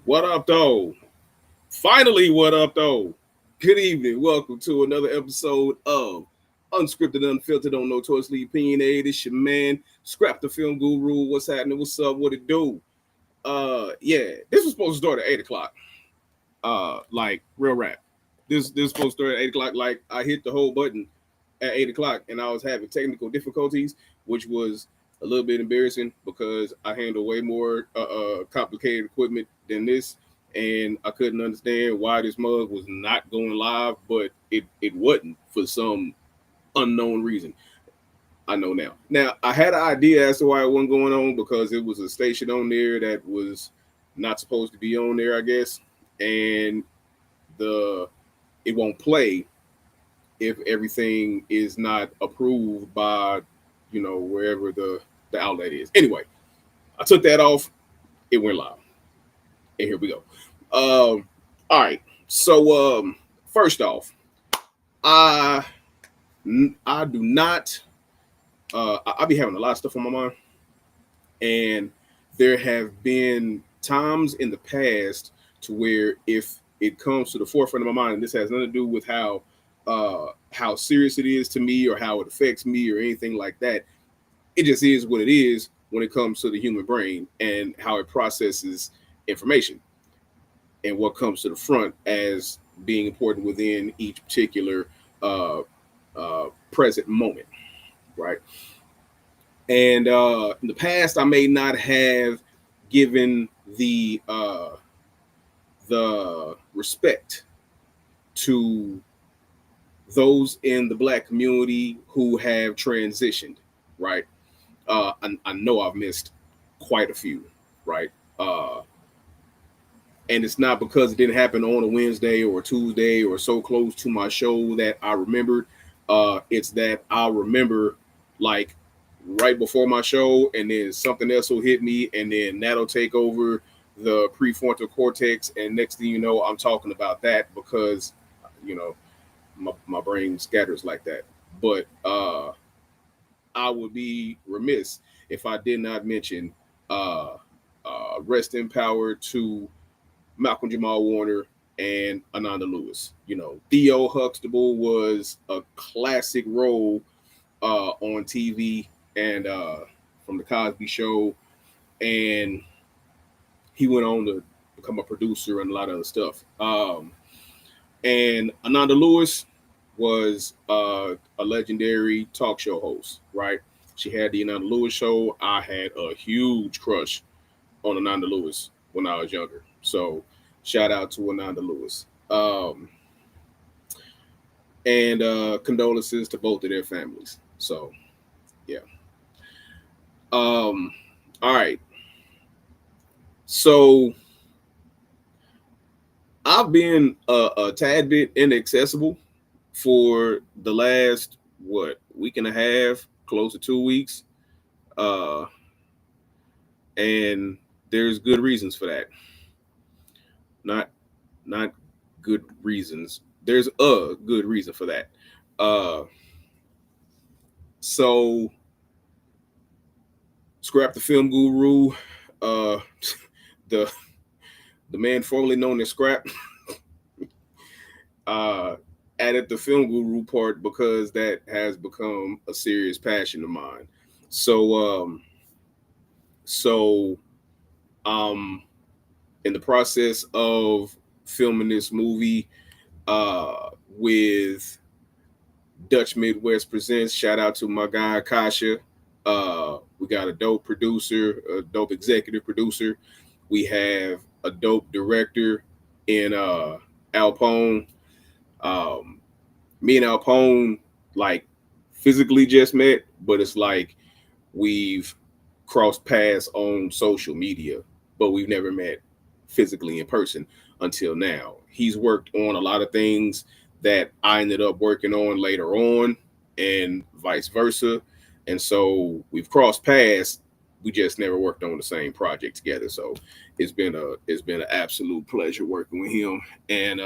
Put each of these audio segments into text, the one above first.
What up, though? Finally, what up, though? Good evening. Welcome to another episode of Unscripted, Unfiltered on Notoriously Opinionated. It's your man, Scrap the Film Guru. What's happening? What's up? What it do? Yeah, this was supposed to start at 8 o'clock. Like real rap. This was supposed to start at 8 o'clock. Like I hit the whole button at 8 o'clock, and I was having technical difficulties, which was a little bit embarrassing because I handle way more complicated equipment than this, and I couldn't understand why this mug was not going live, but it wasn't for some unknown reason. I know now. Now I had an idea as to why it wasn't going on because it was a station on there that was not supposed to be on there, I guess, and the it won't play if everything is not approved by wherever the outlet is. Anyway, I took that off. It went live, and here we go. All right. So first off, I I do not. I be having a lot of stuff on my mind, and there have been times in the past to where if it comes to the forefront of my mind, and this has nothing to do with how serious it is to me or how it affects me or anything like that. It just is what it is when it comes to the human brain and how it processes information and what comes to the front as being important within each particular present moment, right? And in the past, I may not have given the respect to those in the black community who have transitioned, right? I know I've missed quite a few, right? And it's not because it didn't happen on a Wednesday or a Tuesday or so close to my show that I remembered. It's that I'll remember like right before my show, and then something else will hit me, and then that'll take over the prefrontal cortex, and next thing you know, I'm talking about that because you know my brain scatters like that. But I would be remiss if I did not mention uh, rest in power to Malcolm Jamal Warner and Ananda Lewis. Theo Huxtable was a classic role on TV and from the Cosby Show, and he went on to become a producer and a lot of other stuff. And Ananda Lewis was a legendary talk show host, right? She had the Ananda Lewis show. I had a huge crush on Ananda Lewis when I was younger. So shout out to Ananda Lewis. And condolences to both of their families. So yeah. All right. So I've been a tad bit inaccessible for the last week and a half, close to 2 weeks, uh, and there's good reasons for that. Not not good reasons. There's a good reason for that. Uh, so scrap the film guru, uh, the the man formerly known as Scrap, uh, added the film guru part because that has become a serious passion of mine. So so um in the process of filming this movie uh with Dutch Midwest Presents, shout out to my guy Kasha. We got a dope producer, a dope executive producer. We have a dope director in Alpone. Um, Me and Alpone like physically just met, but it's like we've crossed paths on social media, but we've never met physically in person until now. He's worked on a lot of things that I ended up working on later on, and vice versa. And so we've crossed paths. We just never worked on the same project together. So it's been an absolute pleasure working with him, and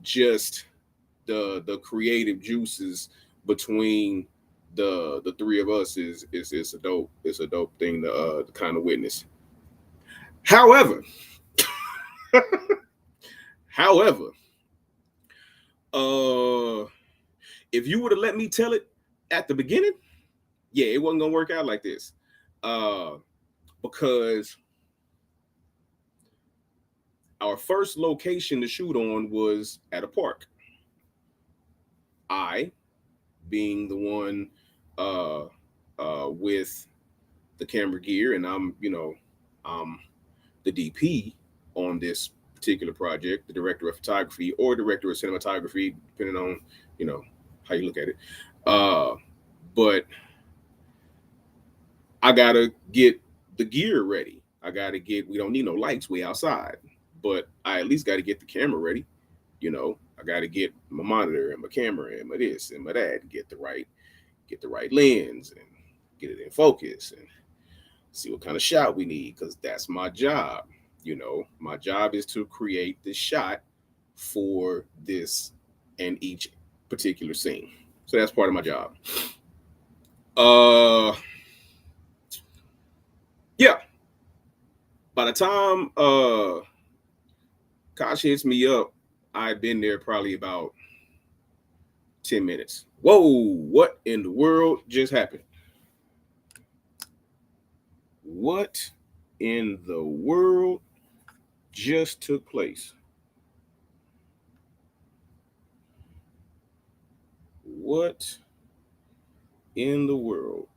just the creative juices between the three of us is a dope thing to kind of witness. However, however, uh, if you would have let me tell it at the beginning, yeah, it wasn't gonna work out like this. Uh, because our first location to shoot on was at a park. I, being the one uh, with the camera gear, and I'm the DP on this particular project, the director of photography or director of cinematography, depending on you know how you look at it. Uh, but I gotta get the gear ready. I gotta get. We don't need no lights way outside, but I at least got to get the camera ready. I got to get my monitor and my camera and my this and my that. Get the right lens and get it in focus and see what kind of shot we need because that's my job. My job is to create the shot for this and each particular scene. So that's part of my job. Uh, yeah. By the time Kosh hits me up, I'd been there probably about 10 minutes. Whoa! What in the world just happened? What in the world just took place? What in the world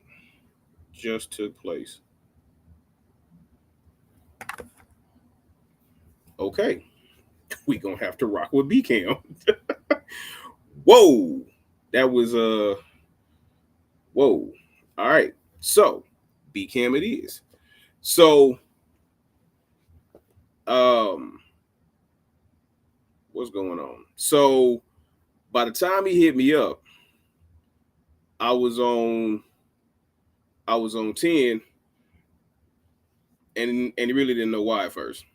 just took place? Okay, we gonna have to rock with BCam. Whoa, that was whoa. All right, so BCam it is. So um, what's going on? So by the time he hit me up, I was on I was on 10, and he really didn't know why at first.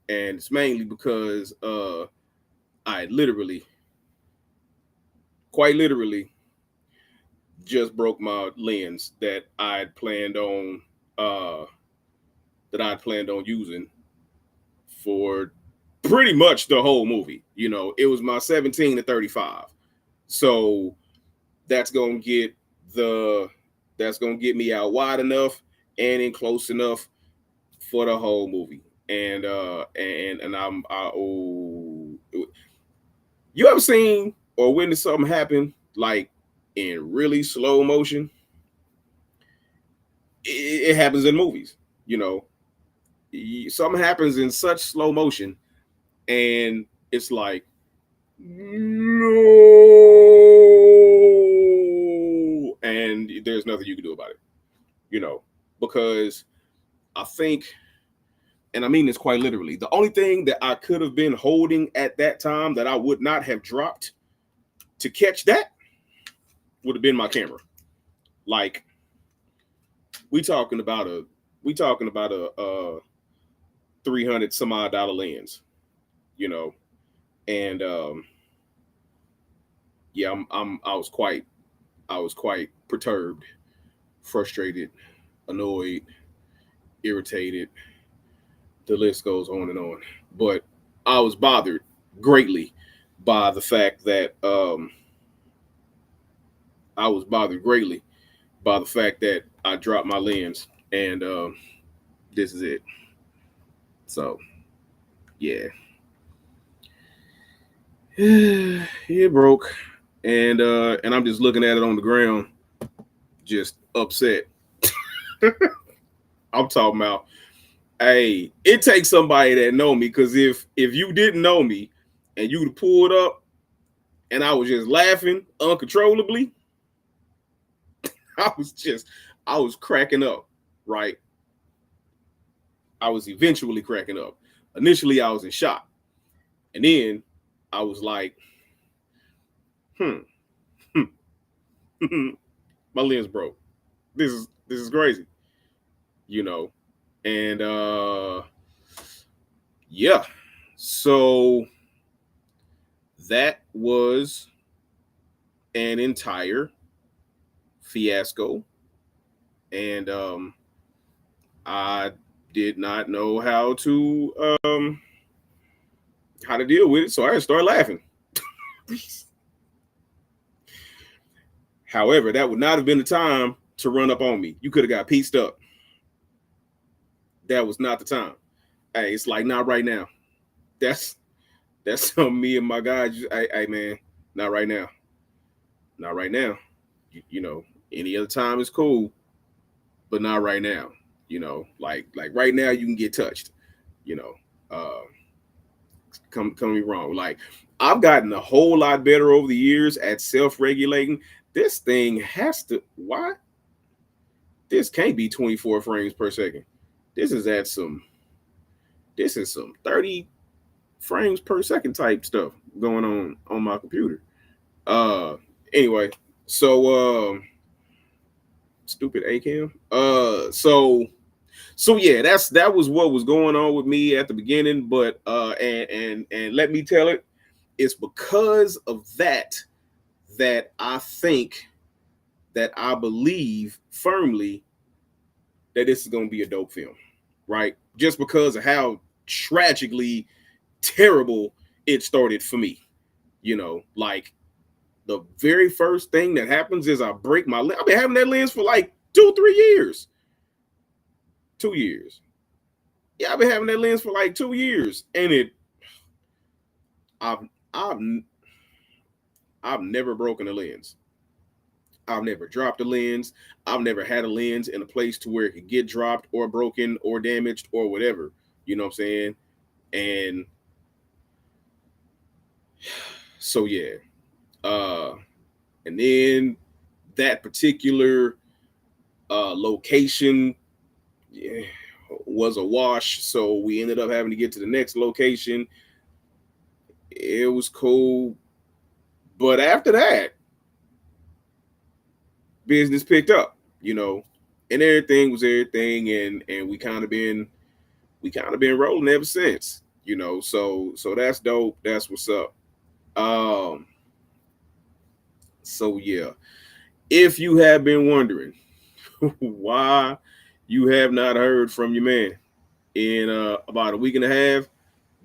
And it's mainly because I literally, quite literally, just broke my lens uh that I'd planned on using for pretty much the whole movie. It was my 17 to 35. So that's gonna get the that's gonna get me out wide enough and in close enough for the whole movie. And oh, you ever seen or witnessed something happen like in really slow motion? It happens in movies. You know, something happens in such slow motion, and it's like no, and there's nothing you can do about it. You know, because I think, and I mean this quite literally, the only thing that I could have been holding at that time that I would not have dropped to catch that would have been my camera. Like we talking about a we talking about a 300 some odd dollar lens, you know, and yeah, I was quite perturbed, frustrated, annoyed, irritated. The list goes on and on, but I was bothered greatly by the fact that I was bothered greatly by the fact that I dropped my lens, and this is it. So yeah, it broke, and I'm just looking at it on the ground, just upset. I'm talking about, hey, it takes somebody that know me, because if you didn't know me and you'd pulled up and I was just laughing uncontrollably, I was just I was cracking up, right? I was eventually cracking up. Initially, I was in shock, and then I was like, hmm, my lens broke. This is crazy, you know. And yeah, so that was an entire fiasco, and I did not know how to deal with it, so I had to start laughing. However, that would not have been the time to run up on me. You could have got pieced up. That was not the time. Hey, it's like not right now. That's something me and my guys. Hey man, not right now. Not right now. Any other time is cool, but not right now. Like right now you can get touched. You know, uh, come me wrong. Like I've gotten a whole lot better over the years at self-regulating. This thing has to. Why? This can't be 24 frames per second. This is at some. This is some 30 frames per second type stuff going on my computer. Uh, anyway, so stupid ACAM. So yeah, that was what was going on with me at the beginning. But and let me tell it, it's because of that I think that I believe firmly that this is gonna be a dope film, right? Just because of how tragically terrible it started for me. Like the very first thing that happens is I break my lens. I've been having that lens for like 2-3 years. 2 years. Yeah, I've been having that lens for like 2 years. And I've I've I've never broken a lens. I've never dropped a lens. I've never had a lens in a place to where it could get dropped or broken or damaged or whatever. You know what I'm saying? And so yeah. And then that particular location, yeah, was a wash. So we ended up having to get to the next location. It was cool. But after that, business picked up, and everything was everything, and we kind of been rolling ever since, so that's dope. That's what's up. Um, so yeah. If you have been wondering why you have not heard from your man in about a week and a half,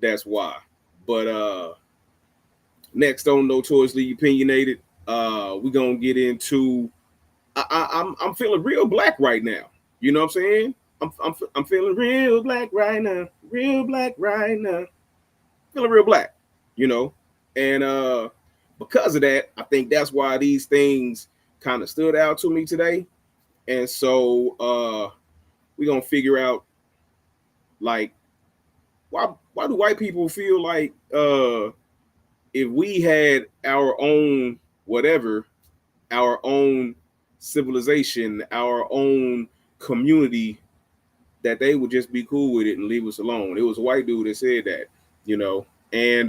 that's why. But next on Notoriously Opinionated, we're gonna get into I'm feeling real black right now. You know what I'm saying? I'm feeling real black right now. Real black right now. Feeling real black, you know? And because of that, I think that's why these things kind of stood out to me today. And so we're gonna figure out, like, why do white people feel like if we had our own whatever, our own civilization, our own community, that they would just be cool with it and leave us alone. It was a white dude that said that, you know, and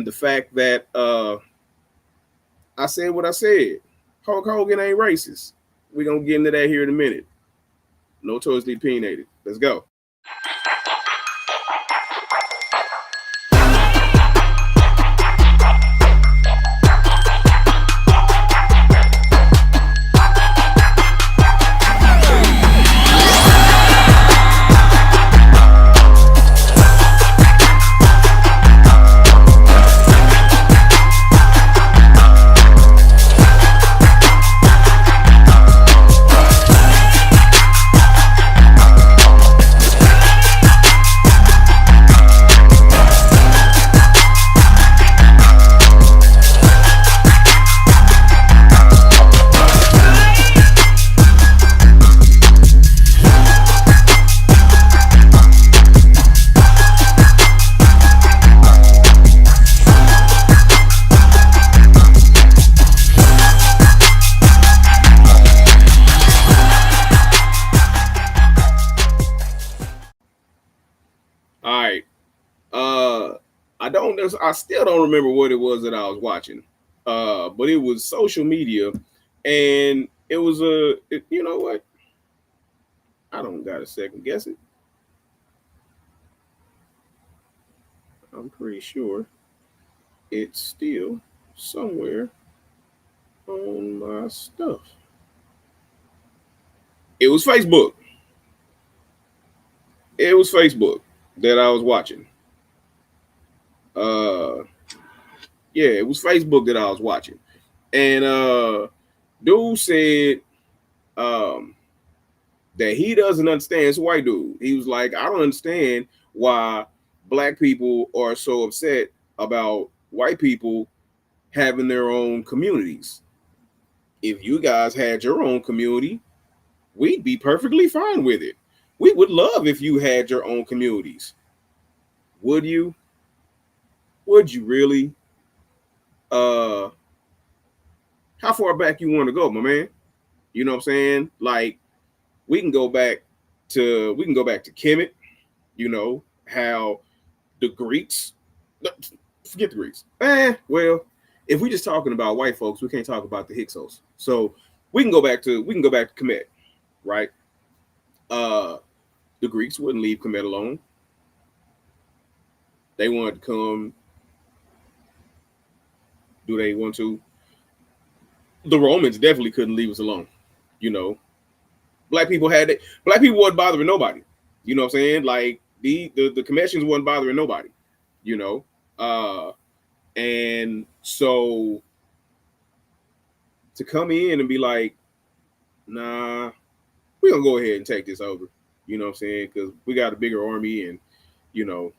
the fact that I said what I said. Hulk Hogan ain't racist. We're gonna get into that here in a minute. Notoriously Opinionated. Let's go. All right. I still don't remember what it was that I was watching. But it was social media, and it was you know what? I don't got to second guess it. I'm pretty sure it's still somewhere on my stuff. It was Facebook. It was Facebook that I was watching. Uh, yeah, it was Facebook that I was watching, and dude said um that he doesn't understand. It's a white dude. He was like, I don't understand why black people are so upset about white people having their own communities. If you guys had your own community, we'd be perfectly fine with it. We would love if you had your own communities. Would you? Would you really? Uh, how far back you want to go, my man? You know what I'm saying? Like we can go back to Kemet. You know how the Greeks. Forget the Greeks. Well, if we're just talking about white folks, we can't talk about the Hyksos. So we can go back to Kemet, right? Uh, the Greeks wouldn't leave Kemet alone. They wanted to come. Do they want to? The Romans definitely couldn't leave us alone. You know, black people had it. Black people wasn't bothering nobody. You know what I'm saying? Like the Cometians wasn't bothering nobody. You know, and so to come in and be like, nah, we're gonna go ahead and take this over. You know what I'm saying? Because we got a bigger army, and you know,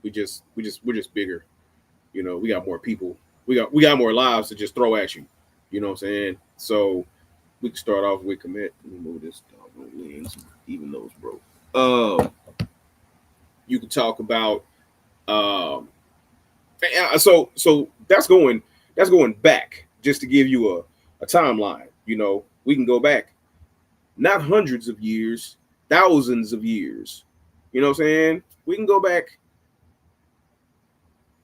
we're just bigger. You know, we got more people. We got more lives to just throw at you. You know what I'm saying? So we can start off with commit. Let me move this lens, even though it's broke. You can talk about um. So that's going back just to give you a timeline. You know, we can go back not hundreds of years, thousands of years. You know what I'm saying? We can go back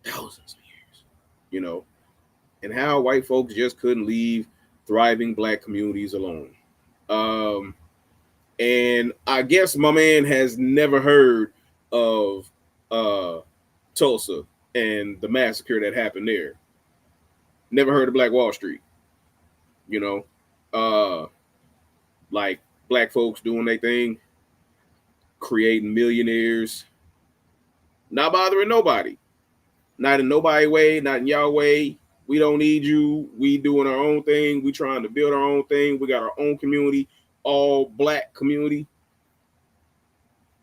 thousands of years. You know, and how white folks just couldn't leave thriving black communities alone. Um, and I guess my man has never heard of uh, Tulsa and the massacre that happened there. Never heard of Black Wall Street. You know, uh, like black folks doing their thing, creating millionaires, not bothering nobody, not in nobody way, not in y'all way. We don't need you. We doing our own thing. We trying to build our own thing. We got our own community, all black community.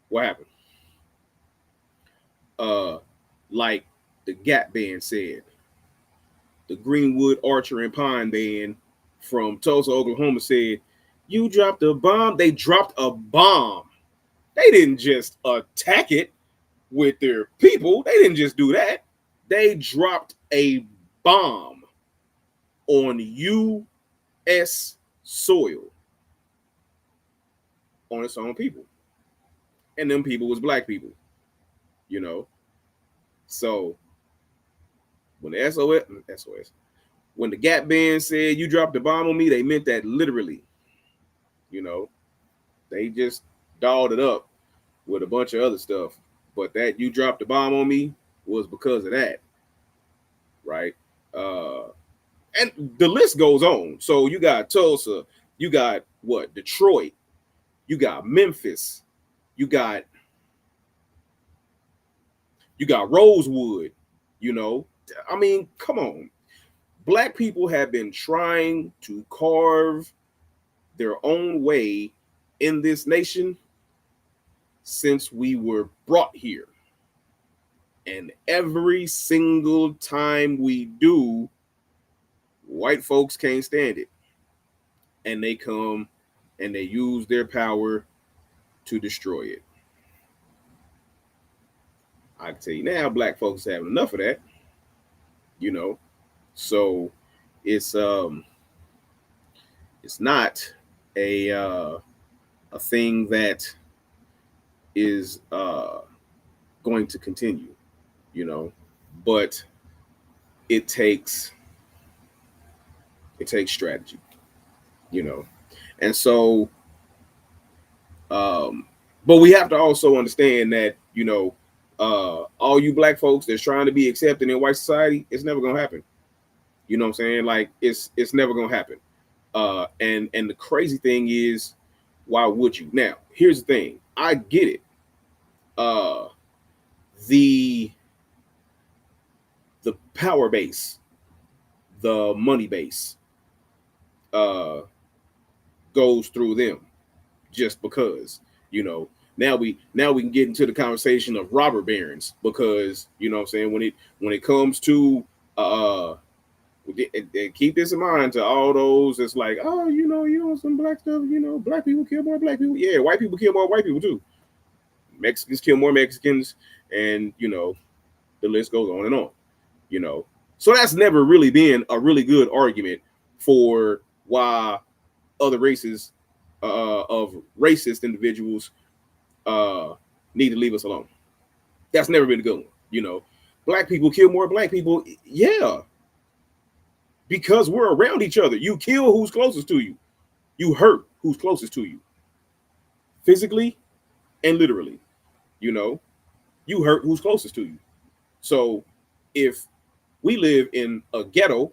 What happened? Uh, like the Gap Band said, the Greenwood Archer and Pine Band from Tulsa, Oklahoma said, "You dropped a bomb." They dropped a bomb. They didn't just attack it with their people. They didn't just do that. They dropped a bomb on U.S. soil on its own people. And them people was black people, you know. So when the SOS, when the Gap Band said you dropped the bomb on me, they meant that literally. You know, they just dolled it up with a bunch of other stuff. But that you dropped the bomb on me was because of that, right? Uh, and the list goes on. So you got Tulsa, you got what? Detroit, you got Memphis, you got Rosewood. You know, I mean, come on. Black people have been trying to carve their own way in this nation since we were brought here. And every single time we do, white folks can't stand it. And they come and they use their power to destroy it. I can tell you now, black folks have enough of that, you know. So it's not a thing that is going to continue, you know. But it takes strategy, you know. And so um but we have to also understand that, you know, all you black folks that's trying to be accepted in white society, it's never gonna happen. You know what I'm saying? Like it's never gonna happen. And the crazy thing is, why would you? Now, here's the thing. I get it. uh the the power base, the money base, uh goes through them just because, you know. Now we can get into the conversation of robber barons, because you know what I'm saying, when it comes to uh and keep this in mind to all those that's like, oh, you know, some black stuff, black people kill more black people. Yeah, white people kill more white people too. Mexicans kill more Mexicans, and the list goes on and on. You know, so that's never really been a really good argument for why other races of racist individuals uh, need to leave us alone. That's never been a good one. Black people kill more black people. Yeah, because we're around each other. You kill who's closest to you. You hurt who's closest to you, physically and literally. You know, you hurt who's closest to you. So if we live in a ghetto,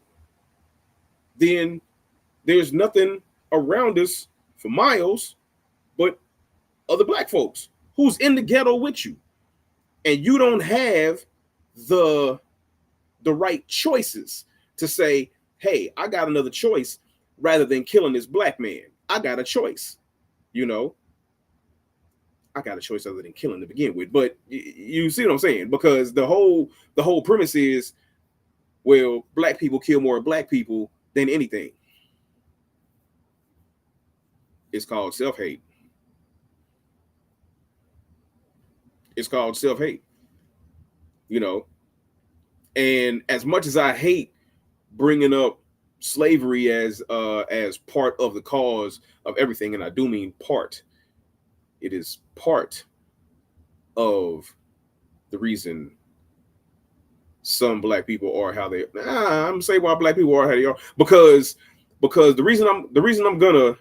then there's nothing around us for miles but other black folks who's in the ghetto with you. And you don't have the right choices to say, hey, I got another choice rather than killing this black man. I got a choice. I got a choice other than killing to begin with. But you see what I'm saying? Because the whole premise is, well, black people kill more black people than anything. It's called self-hate. It's called self-hate. And as much as I hate bringing up slavery as part of the cause of everything, and I do mean part, it is part of the reason some black people are how they. I'm gonna say why black people are how they are, because the reason I'm gonna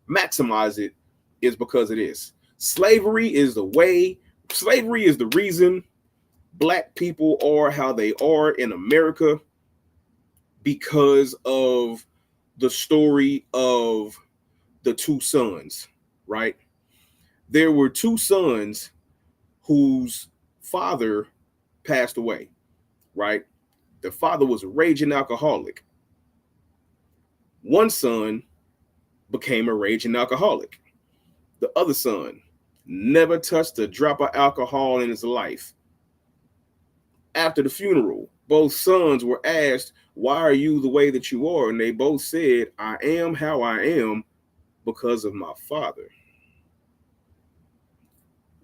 maximize it is because it is. Slavery is the reason black people are how they are in America, because of the story of the two sons, right? There were two sons whose father passed away, right? The father was a raging alcoholic. One son became a raging alcoholic. The other son never touched a drop of alcohol in his life. After the funeral, both sons were asked, why are you the way that you are? And they both said, I am how I am because of my father.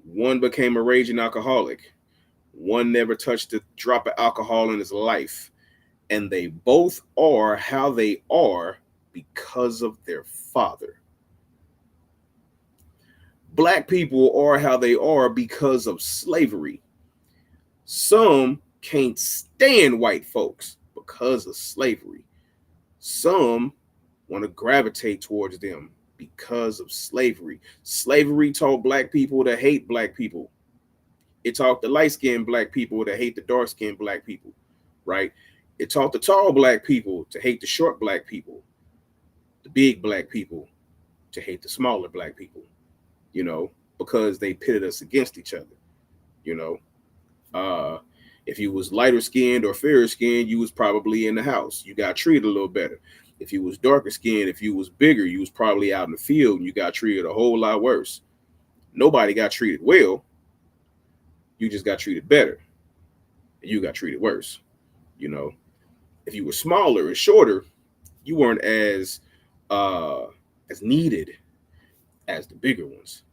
One became a raging alcoholic. One never touched a drop of alcohol in his life. And they both are how they are because of their father. Black people are how they are because of slavery. Some can't stand white folks because of slavery. Some want to gravitate towards them because of slavery. Slavery taught black people to hate black people. It taught the light-skinned black people to hate the dark-skinned black people, right? It taught the tall black people to hate the short black people, the big black people to hate the smaller black people, because they pitted us against each other, you know. If you was lighter skinned or fairer skinned, you was probably in the house. You got treated a little better. If you was darker skinned, if you was bigger, you was probably out in the field and you got treated a whole lot worse. Nobody got treated well. You just got treated better. And you got treated worse. If you were smaller and shorter, you weren't as needed as the bigger ones.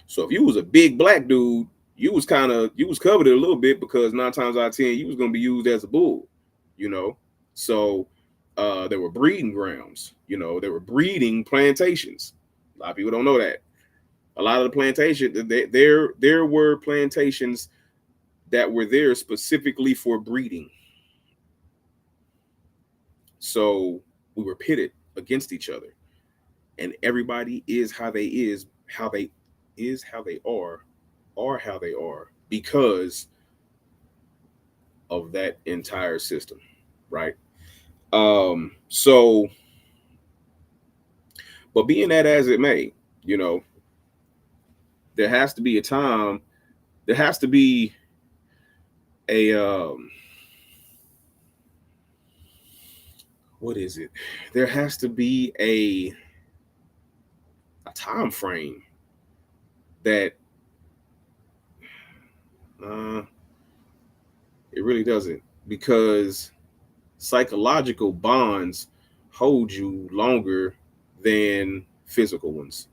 So if you was a big black dude, you was coveted a little bit, because 9 times out of 10 you was going to be used as a bull. So there were breeding grounds. There were breeding plantations. A lot of people don't know that. A lot of the plantations, there were plantations that were there specifically for breeding. So we were pitted against each other, and everybody is how they are how they are because of that entire system, right? So, but being that as it may, there has to be a time there has to be a what is it? There has to be a time frame that uh, it really doesn't, because psychological bonds hold you longer than physical ones.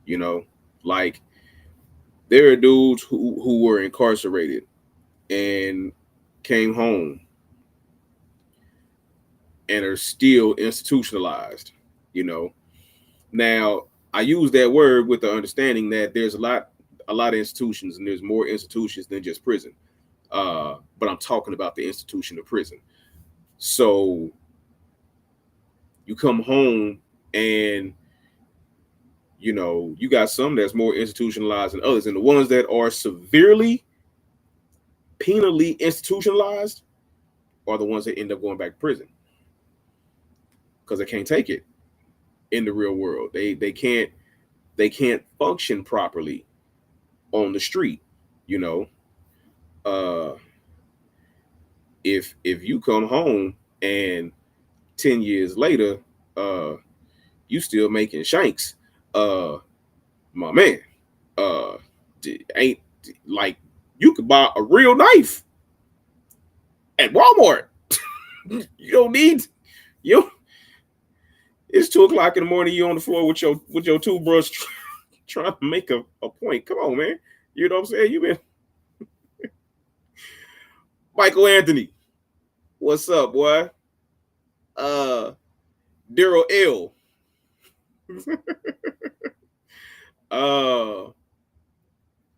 You know, like there are dudes who were incarcerated and came home and are still institutionalized. You know, now I use that word with the understanding that there's a lot of institutions, and there's more institutions than just prison. But I'm talking about the institution of prison. So you come home and you got some that's more institutionalized than others, and the ones that are severely penally institutionalized are the ones that end up going back to prison because they can't take it in the real world. They can't function properly on the street. You know, uh, if you come home and 10 years later, uh, you still making shanks, uh, my man, uh, ain't like you could buy a real knife at Walmart. You don't need you. It's 2 o'clock in the morning. You on the floor with your toothbrush, trying to make a point. Come on, man. You know what I'm saying? You been Michael Anthony. What's up, boy? Uh, Daryl L. uh,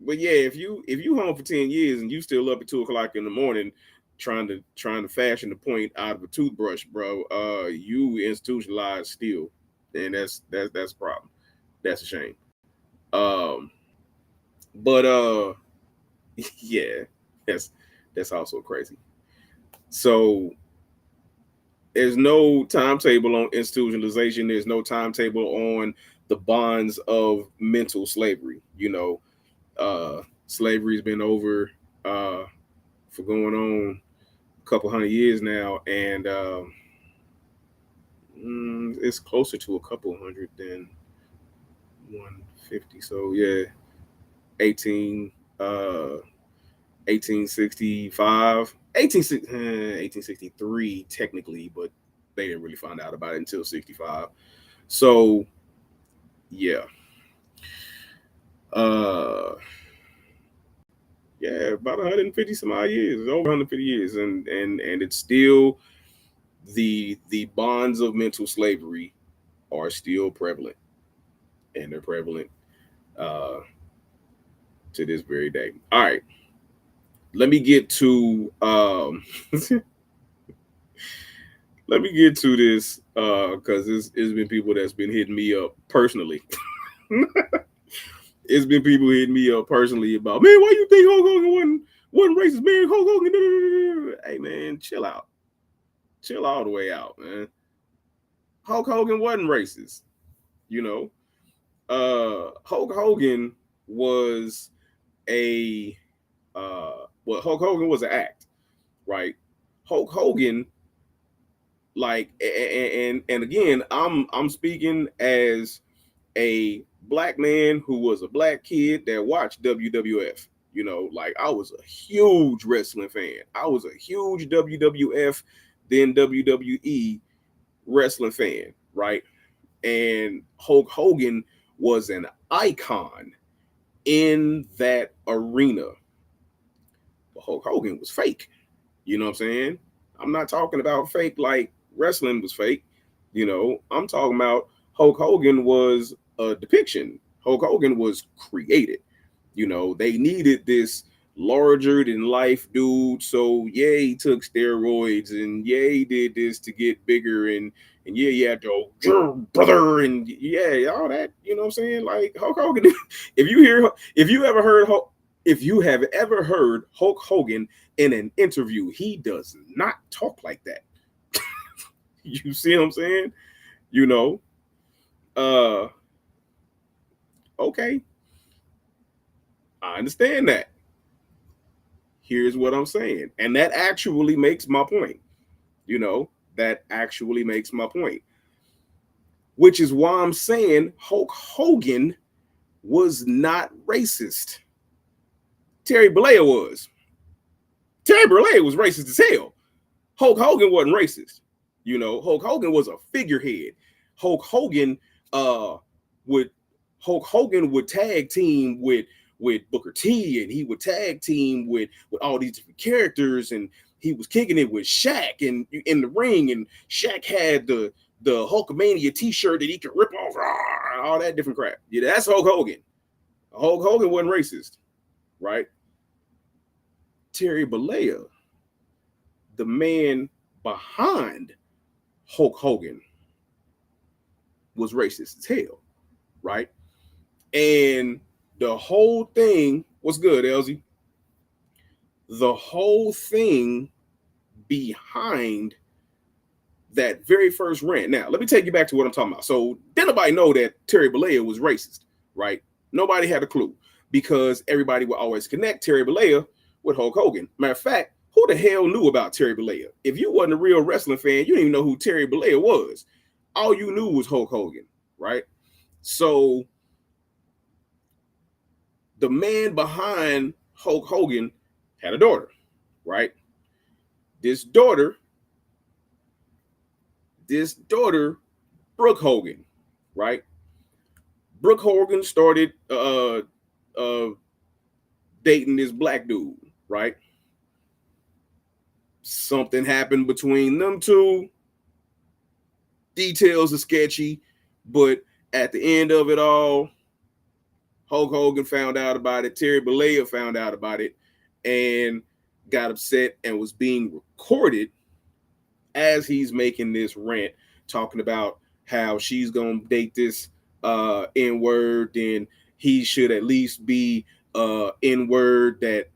but yeah, if you home for 10 years and you still up at 2 o'clock in the morning trying to fashion the point out of a toothbrush, bro, you institutionalized still, and that's a problem. That's a shame. Um, but yeah, that's that's also crazy. So there's no timetable on institutionalization. There's no timetable on the bonds of mental slavery. Slavery's been over for going on a couple hundred years now, and it's closer to a couple hundred than 150. So yeah, 18 uh 1865, 1863 technically, but they didn't really find out about it until 65. So yeah, uh yeah, about 150 some odd years, over 150 years, and it's still the bonds of mental slavery are still prevalent, and they're prevalent uh to this very day. All right, let me get to let me get to this because it's been people that's been hitting me up personally. It's been people hitting me up personally about, man, why you think Hulk Hogan wasn't racist, man? Hulk Hogan, hey man, chill out, chill all the way out, man. Hulk Hogan wasn't racist, you know. Hulk Hogan was a well, Hulk Hogan was an act, right? Hulk Hogan, like, and again, I'm speaking as a black man who was a black kid that watched WWF. Like I was a huge wrestling fan. I was a huge WWF, then WWE wrestling fan, right? And Hulk Hogan was an icon in that arena. But Hulk Hogan was fake. You know what I'm saying? I'm not talking about fake like wrestling was fake. I'm talking about Hulk Hogan was a depiction. Hulk Hogan was created. They needed this larger than life dude. So yeah, he took steroids, and yeah, he did this to get bigger, and yeah, you had to go, brother, and yeah, all that. You know what I'm saying? Like Hulk Hogan. If you have ever heard Hulk Hogan in an interview, he does not talk like that. You see what I'm saying? You know, okay, I understand that. Here's what I'm saying. And that actually makes my point. That actually makes my point. Which is why I'm saying Hulk Hogan was not racist. Terry Bollea was. Terry Bollea was racist as hell. Hulk Hogan wasn't racist. Hulk Hogan was a figurehead. Hulk Hogan would Hulk Hogan would tag team with Booker T, and he would tag team with all these different characters, and he was kicking it with Shaq and in the ring, and Shaq had the Hulkamania t-shirt that he could rip off, all that different crap. Yeah, that's Hulk Hogan. Hulk Hogan wasn't racist, right? Terry Bollea, the man behind Hulk Hogan, was racist as hell, right? And the whole thing was good, Elsie. The whole thing behind that very first rant. Now, let me take you back to what I'm talking about. So, didn't nobody know that Terry Bollea was racist, right? Nobody had a clue because everybody would always connect Terry Bollea with Hulk Hogan. Matter of fact, who the hell knew about Terry Bollea? If you wasn't a real wrestling fan, you didn't even know who Terry Bollea was. All you knew was Hulk Hogan, right? So, the man behind Hulk Hogan had a daughter, right? This daughter, Brooke Hogan, right? Brooke Hogan started dating this black dude, right? Something happened between them two. Details are sketchy, but at the end of it all, Hulk Hogan found out about it. Terry Bollea found out about it and got upset and was being recorded as he's making this rant, talking about how she's gonna date this N-word, then he should at least be N-word that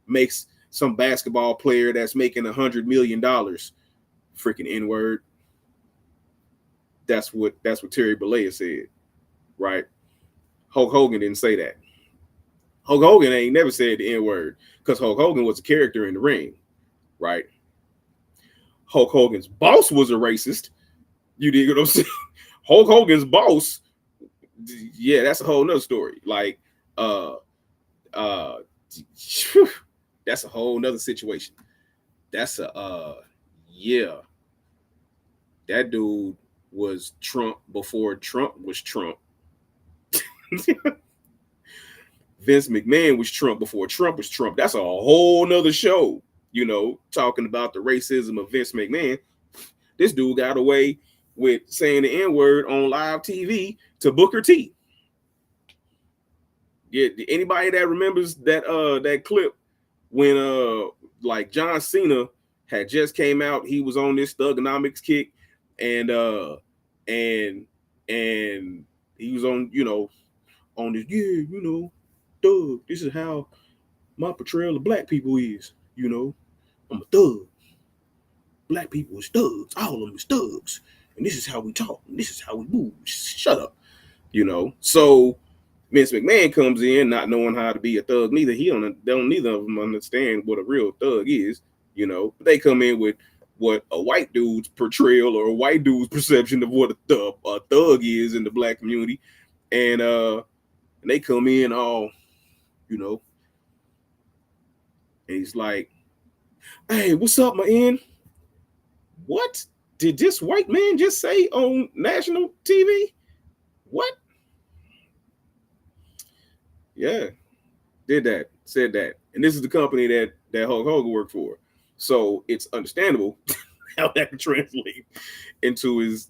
makes some basketball player that's making $100 million freaking N-word. That's what Terry Bollea said, right? Hulk Hogan didn't say that. Hulk Hogan ain't never said the N-word because Hulk Hogan was a character in the ring, right? Hulk Hogan's boss was a racist. You dig what I'm saying? Hulk Hogan's boss, yeah, that's a whole nother story. Like, that's a whole nother situation. That's yeah. That dude was Trump before Trump was Trump. Vince McMahon was Trump before Trump was Trump. That's a whole nother show, talking about the racism of Vince McMahon. This dude got away with saying the N-word on live TV to Booker T. Yeah, anybody that remembers that clip when like John Cena had just came out, he was on this thugonomics kick, and he was on, on this, thug. This is how my portrayal of black people is, I'm a thug. Black people is thugs. All of them is thugs. And this is how we talk. And this is how we move. Shut up. So Vince McMahon comes in not knowing how to be a thug. Neither neither of them understand what a real thug is. But they come in with what a white dude's portrayal or a white dude's perception of what a thug is in the black community, and they come in all, and he's like, "Hey, what's up, my end? What did this white man just say on national TV? What? Yeah, said that. And this is the company that Hulk Hogan worked for. So it's understandable how that can translate into his,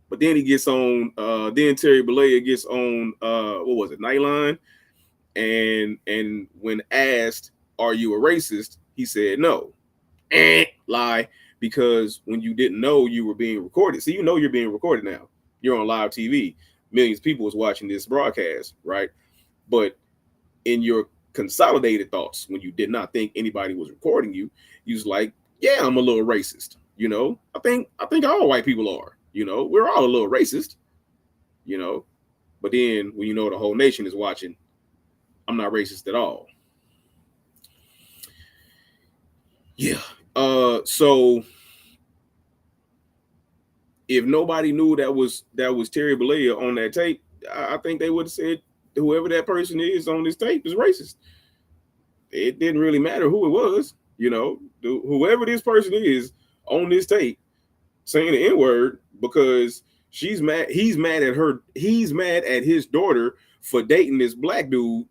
but then he gets on, then Terry Bollea gets on, what was it, Nightline? And when asked, are you a racist? He said, no. Lie. Because when you didn't know you were being recorded, see, you're being recorded now. You're on live TV. Millions of people was watching this broadcast, right? But in your consolidated thoughts, when you did not think anybody was recording you, you was like, yeah, I'm a little racist. I think all white people are. We're all a little racist. But then when the whole nation is watching, I'm not racist at all. Yeah. So if nobody knew that was Terry Bollea on that tape, I think they would have said whoever that person is on this tape is racist. It didn't really matter who it was, whoever this person is on this tape saying the N-word because she's mad. He's mad at her. He's mad at his daughter for dating this black dude.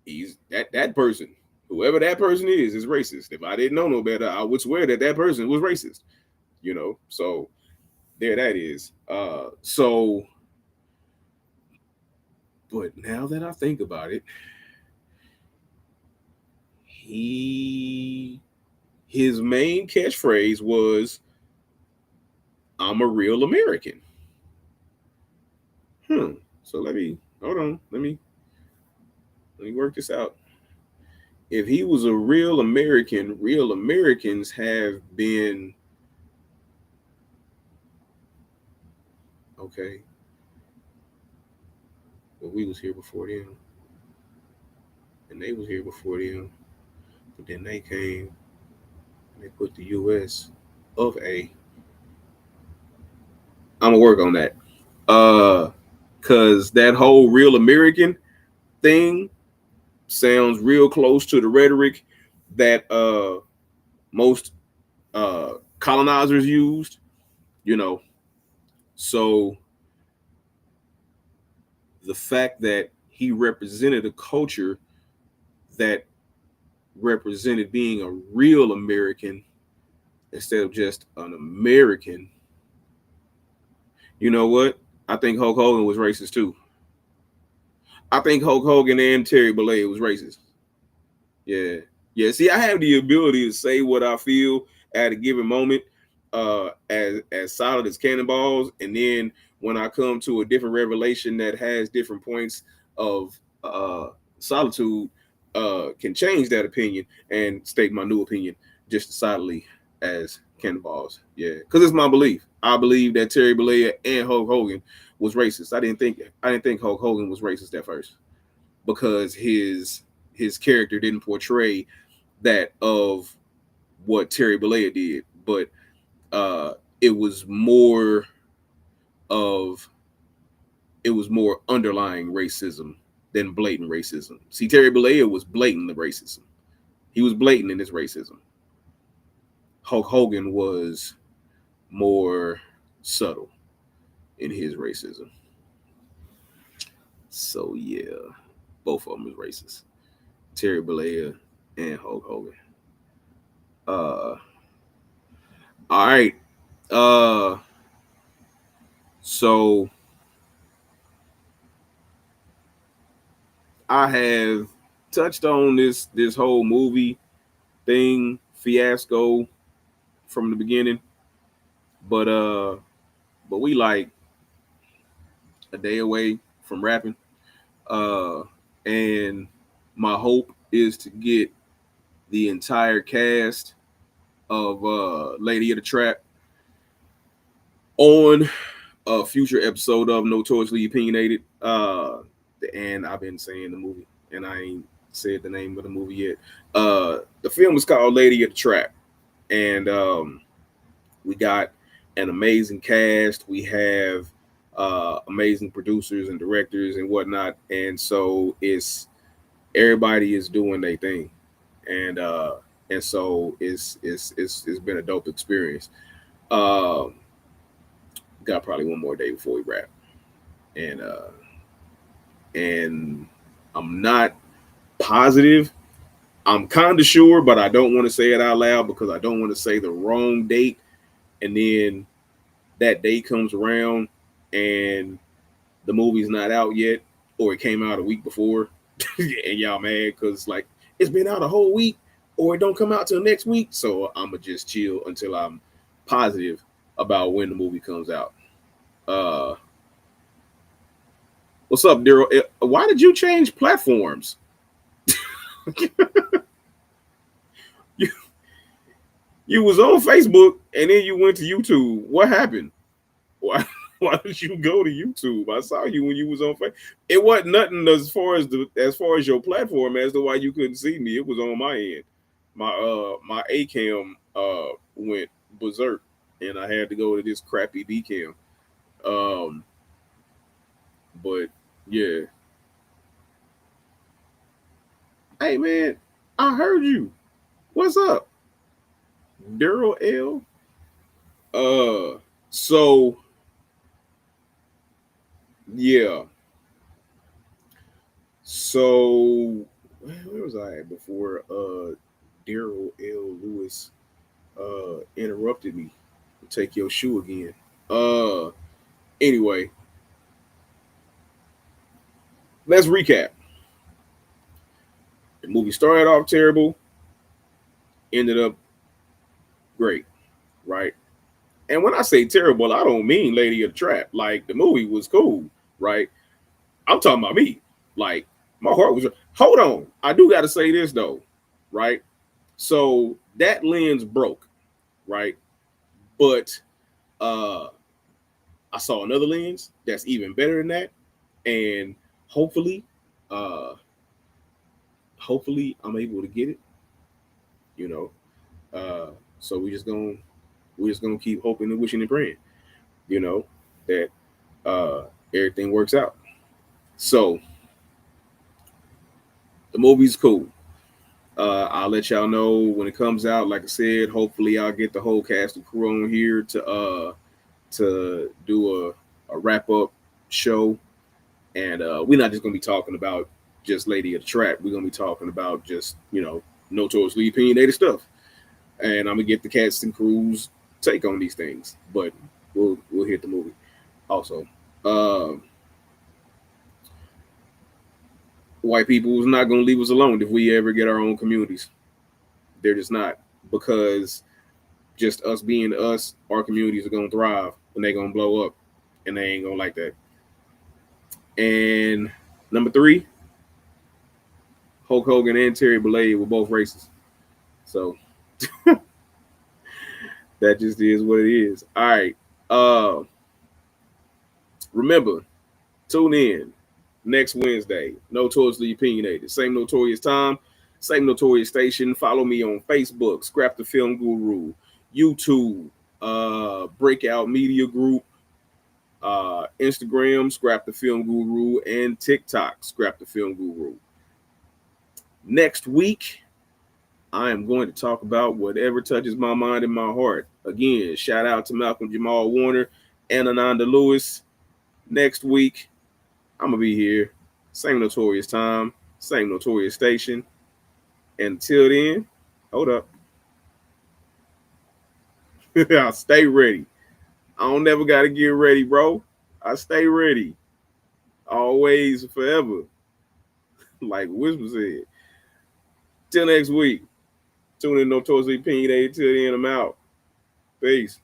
He's that person. Whoever that person is racist. If I didn't know no better, I would swear that person was racist. So there that is. But now that I think about it, he his main catchphrase was "I'm a real American." So let me hold on. Let me work this out. If he was a real American, real Americans have been okay. Well, we was here before them, and they was here before them, but then they came and they put the U.S. of A. I'm gonna work on that. Cause that whole real American thing sounds real close to the rhetoric that most colonizers used, you know. So the fact that he represented a culture that represented being a real American instead of just an American, you know what? I think Hulk Hogan was racist too. I think Hulk Hogan and Terry Bollea was racist. Yeah. Yeah. See, I have the ability to say what I feel at a given moment, as solid as cannonballs. And then when I come to a different revelation that has different points of solitude, can change that opinion and state my new opinion just as solidly as cannonballs. Yeah. Because it's my belief. I believe that Terry Bollea and Hulk Hogan was racist. I didn't think Hulk Hogan was racist at first because his character didn't portray that of what Terry Bollea did, but it was more of it was more underlying racism than blatant racism. See, Terry Bollea was blatant the racism. He was blatant in his racism. Hulk Hogan was more subtle in his racism. So yeah, both of them was racist. Terry Bollea and Hulk Hogan. All right. Uh so I have touched on this whole movie thing fiasco from the beginning, but we like a day away from rapping. Uh and my hope is to get the entire cast of Lady of the Trap on a future episode of Notoriously Opinionated. And I've been saying the movie, and I ain't said the name of the movie yet. The film is called Lady of the Trap, and we got an amazing cast. We have amazing producers and directors and whatnot, and so it's everybody is doing their thing, and so it's been a dope experience. Um, got probably one more day before we wrap, and I'm not positive. I'm kind of sure, but I don't want to say it out loud because I don't want to say the wrong date, and then that date comes around and the movie's not out yet, or it came out a week before, and y'all mad because like it's been out a whole week, or it don't come out till next week. So I'm gonna just chill until I'm positive about when the movie comes out. Uh, what's up, Daryl? Why did you change platforms? you you was on Facebook and then you went to YouTube. What happened? Why Why don't you go to YouTube? I saw you when you was on Facebook. It wasn't nothing as far as your platform as to why you couldn't see me. It was on my end. My A cam went berserk, and I had to go to this crappy D cam. Um, but yeah, hey man, I heard you. What's up, Daryl L? So yeah, so where was I at before Daryl L. Lewis interrupted me? Take your shoe again. Anyway, let's recap. The movie started off terrible, ended up great, right? And when I say terrible, I don't mean Lady of the Trap. Like the movie was cool, right? I'm talking about me. Like my heart was. Hold on, I do got to say this though, right? So that lens broke, right? But uh I saw another lens that's even better than that, and hopefully, uh hopefully I'm able to get it. You know, so we just gonna keep hoping and wishing and praying. You know that everything works out. So the movie's cool. I'll let y'all know when it comes out. Like I said, hopefully I'll get the whole cast and crew on here to do a wrap up show, and we're not just gonna be talking about just Lady of the Trap. We're gonna be talking about just notoriously opinionated stuff, and I'm gonna get the cast and crews take on these things. But we'll hit the movie also. Um, White people is not gonna leave us alone if we ever get our own communities. They're just not, because just us being us, our communities are gonna thrive and they're gonna blow up, and they ain't gonna like that. And number three, Hulk Hogan and Terry Bollea were both racist. So that just is what it is. All right. Remember, tune in next Wednesday. Notoriously opinionated. Same notorious time, same notorious station. Follow me on Facebook, Scrap the Film Guru, YouTube, Breakout Media Group, Instagram, Scrap the Film Guru, and TikTok, Scrap the Film Guru. Next week, I am going to talk about whatever touches my mind and my heart. Again, shout out to Malcolm Jamal Warner and Ananda Lewis. Next week, I'm going to be here. Same notorious time, same notorious station. Until then, hold up. I'll stay ready. I don't never got to get ready, bro. I stay ready. Always, forever. Like Whisper said. Till next week. Tune in Notoriously Opinionated. Till then, I'm out. Peace.